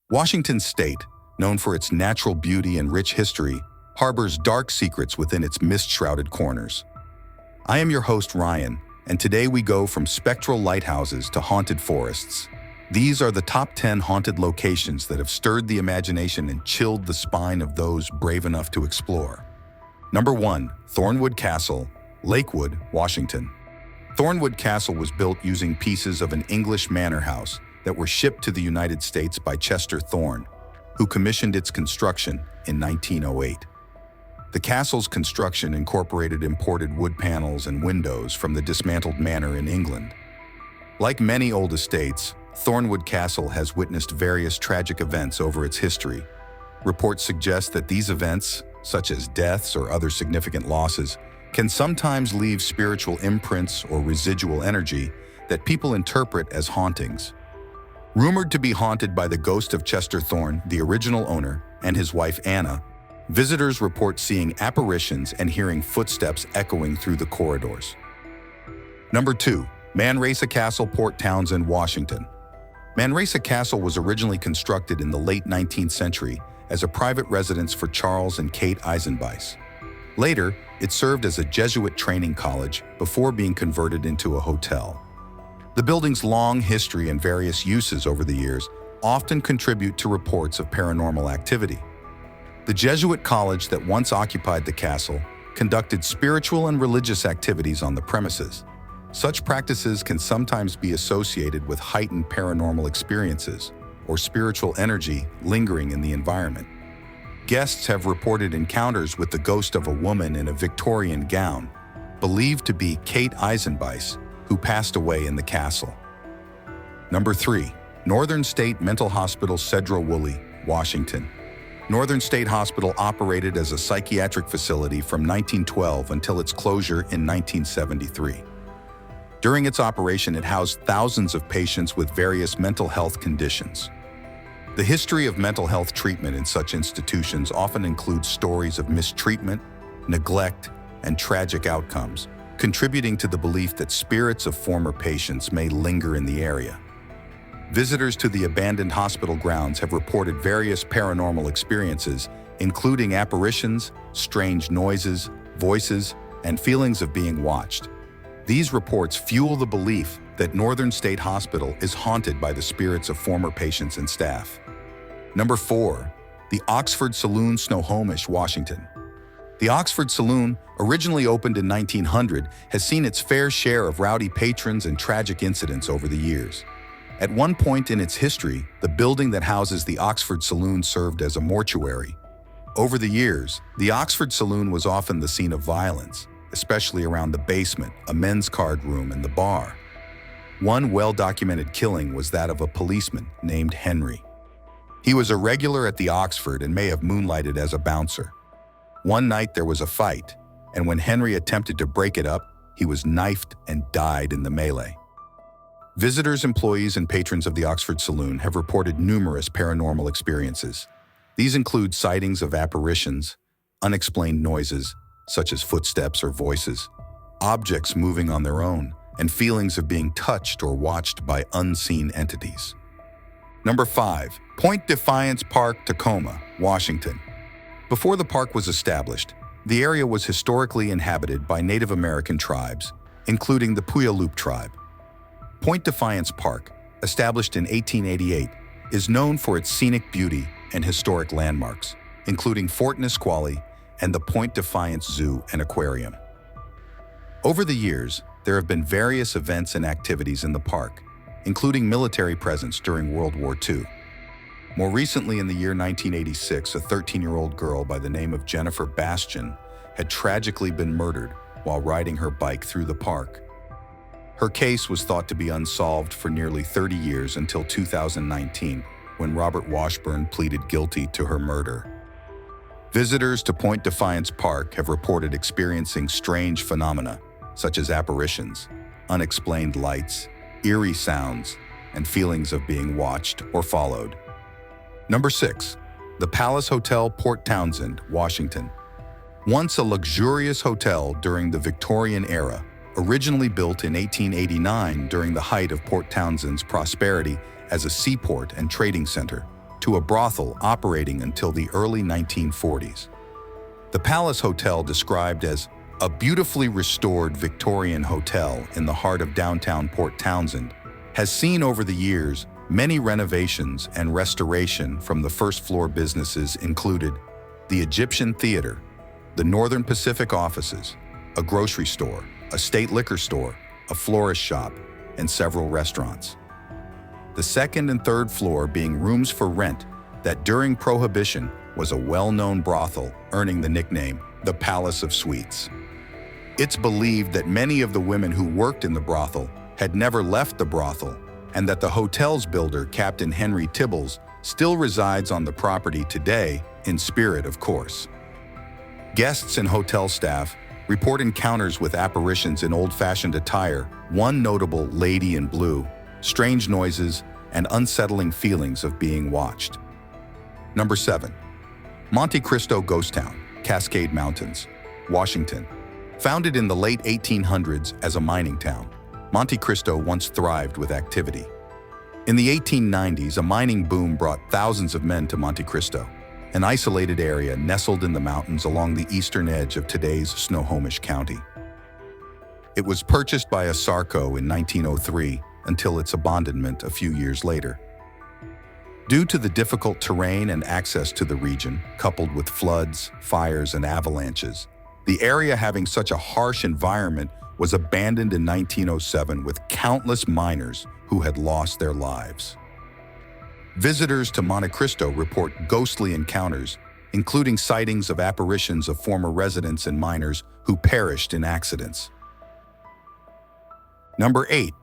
Washington State, known for its natural beauty and rich history, harbors dark secrets within its mist-shrouded corners. I am your host, Ryan, and today we go from spectral lighthouses to haunted forests. These are the top 10 haunted locations that have stirred the imagination and chilled the spine of those brave enough to explore. Number 1. Thornwood Castle, Lakewood, Washington. Thornwood Castle was built using pieces of an English manor house that were shipped to the United States by Chester Thorne, who commissioned its construction in 1908. The castle's construction incorporated imported wood panels and windows from the dismantled manor in England. Like many old estates, Thornwood Castle has witnessed various tragic events over its history. Reports suggest that these events, such as deaths or other significant losses, can sometimes leave spiritual imprints or residual energy that people interpret as hauntings. Rumored to be haunted by the ghost of Chester Thorne, the original owner, and his wife Anna, visitors report seeing apparitions and hearing footsteps echoing through the corridors. Number 2. Rasa Castle, Port Townsend, Washington. Rasa Castle was originally constructed in the late 19th century as a private residence for Charles and Kate Eisenbeis. Later, it served as a Jesuit training college before being converted into a hotel. The building's long history and various uses over the years often contribute to reports of paranormal activity. The Jesuit college that once occupied the castle conducted spiritual and religious activities on the premises. Such practices can sometimes be associated with heightened paranormal experiences or spiritual energy lingering in the environment. Guests have reported encounters with the ghost of a woman in a Victorian gown, believed to be Kate Eisenbeis, who passed away in the castle. Number 3. Northern State Mental Hospital, Sedro-Woolley, Washington. Northern State Hospital operated as a psychiatric facility from 1912 until its closure in 1973. During its operation, it housed thousands of patients with various mental health conditions. The history of mental health treatment in such institutions often includes stories of mistreatment, neglect, and tragic outcomes, contributing to the belief that spirits of former patients may linger in the area. Visitors to the abandoned hospital grounds have reported various paranormal experiences, including apparitions, strange noises, voices, and feelings of being watched. These reports fuel the belief that Northern State Hospital is haunted by the spirits of former patients and staff. Number 4. The Oxford Saloon, Snohomish, Washington. The Oxford Saloon, originally opened in 1900, has seen its fair share of rowdy patrons and tragic incidents over the years. At one point in its history, the building that houses the Oxford Saloon served as a mortuary. Over the years, the Oxford Saloon was often the scene of violence, especially around the basement, a men's card room, and the bar. One well-documented killing was that of a policeman named Henry. He was a regular at the Oxford and may have moonlighted as a bouncer. One night there was a fight, and when Henry attempted to break it up, he was knifed and died in the melee. Visitors, employees, and patrons of the Oxford Saloon have reported numerous paranormal experiences. These include sightings of apparitions, unexplained noises, such as footsteps or voices, objects moving on their own, and feelings of being touched or watched by unseen entities. Number 5. Point Defiance Park, Tacoma, Washington. Before the park was established, the area was historically inhabited by Native American tribes, including the Puyallup tribe. Point Defiance Park, established in 1888, is known for its scenic beauty and historic landmarks, including Fort Nisqually and the Point Defiance Zoo and Aquarium. Over the years, there have been various events and activities in the park, including military presence during World War II. More recently, in the year 1986, a 13-year-old girl by the name of Jennifer Bastian had tragically been murdered while riding her bike through the park. Her case was thought to be unsolved for nearly 30 years until 2019, when Robert Washburn pleaded guilty to her murder. Visitors to Point Defiance Park have reported experiencing strange phenomena, such as apparitions, unexplained lights, eerie sounds, and feelings of being watched or followed. Number 6. The Palace Hotel, Port Townsend, Washington. Once a luxurious hotel during the Victorian era, originally built in 1889 during the height of Port Townsend's prosperity as a seaport and trading center, to a brothel operating until the early 1940s. The Palace Hotel, described as a beautifully restored Victorian hotel in the heart of downtown Port Townsend, has seen over the years many renovations and restoration. From the first-floor businesses included the Egyptian Theater, the Northern Pacific offices, a grocery store, a state liquor store, a florist shop, and several restaurants. The second and third floor being rooms for rent that during Prohibition was a well-known brothel, earning the nickname the Palace of Suites. It's believed that many of the women who worked in the brothel had never left the brothel, and that the hotel's builder, Captain Henry Tibbles, still resides on the property today, in spirit, of course. Guests and hotel staff report encounters with apparitions in old-fashioned attire, one notable lady in blue, strange noises, and unsettling feelings of being watched. Number 7. Monte Cristo Ghost Town, Cascade Mountains, Washington. Founded in the late 1800s as a mining town, Monte Cristo once thrived with activity. In the 1890s, a mining boom brought thousands of men to Monte Cristo, an isolated area nestled in the mountains along the eastern edge of today's Snohomish County. It was purchased by a Sarco in 1903 until its abandonment a few years later. Due to the difficult terrain and access to the region, coupled with floods, fires, and avalanches, the area having such a harsh environment was abandoned in 1907 with countless miners who had lost their lives. Visitors to Monte Cristo report ghostly encounters, including sightings of apparitions of former residents and miners who perished in accidents. Number 8.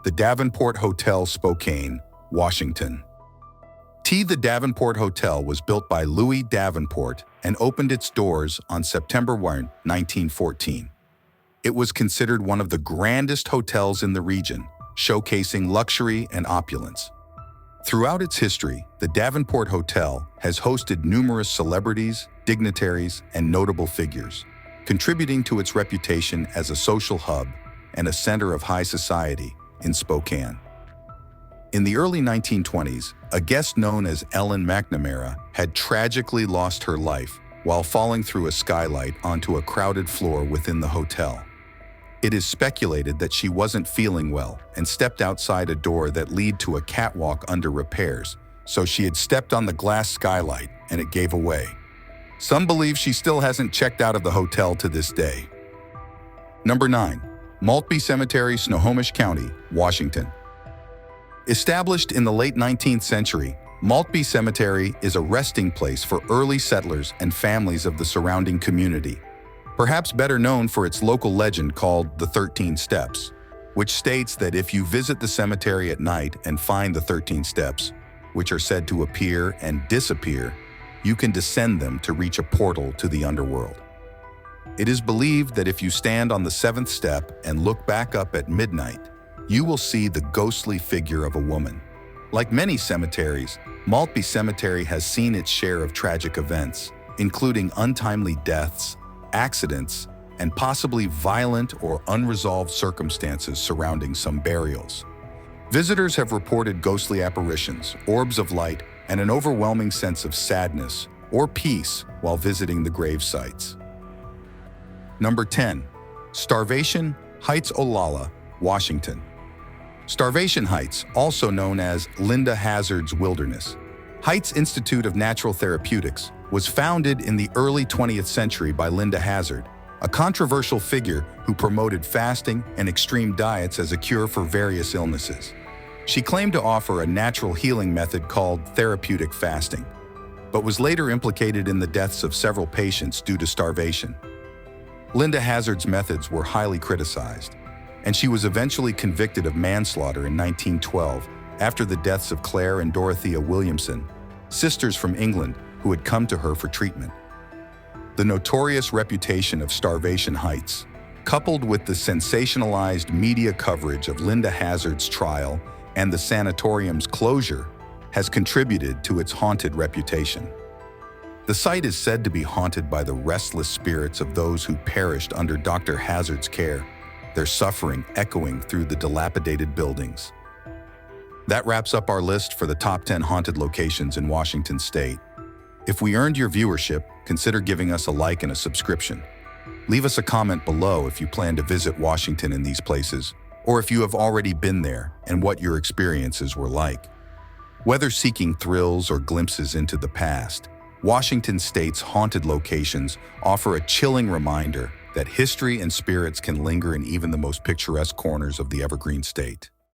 The Davenport Hotel, Spokane, Washington. The Davenport Hotel was built by Louis Davenport and opened its doors on September 1, 1914. It was considered one of the grandest hotels in the region, showcasing luxury and opulence. Throughout its history, the Davenport Hotel has hosted numerous celebrities, dignitaries, and notable figures, contributing to its reputation as a social hub and a center of high society in Spokane. In the early 1920s, a guest known as Ellen McNamara had tragically lost her life while falling through a skylight onto a crowded floor within the hotel. It is speculated that she wasn't feeling well and stepped outside a door that led to a catwalk under repairs, so she had stepped on the glass skylight and it gave away. Some believe she still hasn't checked out of the hotel to this day. Number 9. Maltby Cemetery, Snohomish County, Washington. Established in the late 19th century, Maltby Cemetery is a resting place for early settlers and families of the surrounding community, perhaps better known for its local legend called the 13 Steps, which states that if you visit the cemetery at night and find the 13 steps, which are said to appear and disappear, you can descend them to reach a portal to the underworld. It is believed that if you stand on the 7th step and look back up at midnight, you will see the ghostly figure of a woman. Like many cemeteries, Maltby Cemetery has seen its share of tragic events, including untimely deaths, accidents, and possibly violent or unresolved circumstances surrounding some burials. Visitors have reported ghostly apparitions, orbs of light, and an overwhelming sense of sadness or peace while visiting the grave sites. Number 10. Starvation Heights, Olalla, Washington. Starvation Heights, also known as Linda Hazard's Wilderness Heights Institute of Natural Therapeutics, was founded in the early 20th century by Linda Hazard, a controversial figure who promoted fasting and extreme diets as a cure for various illnesses. She claimed to offer a natural healing method called therapeutic fasting, but was later implicated in the deaths of several patients due to starvation. Linda Hazard's methods were highly criticized, and she was eventually convicted of manslaughter in 1912 after the deaths of Claire and Dorothea Williamson, sisters from England who had come to her for treatment. The notorious reputation of Starvation Heights, coupled with the sensationalized media coverage of Linda Hazard's trial and the sanatorium's closure, has contributed to its haunted reputation. The site is said to be haunted by the restless spirits of those who perished under Dr. Hazard's care, their suffering echoing through the dilapidated buildings. That wraps up our list for the top 10 haunted locations in Washington State. If we earned your viewership, consider giving us a like and a subscription. Leave us a comment below if you plan to visit Washington in these places, or if you have already been there and what your experiences were like. Whether seeking thrills or glimpses into the past, Washington State's haunted locations offer a chilling reminder that history and spirits can linger in even the most picturesque corners of the evergreen state.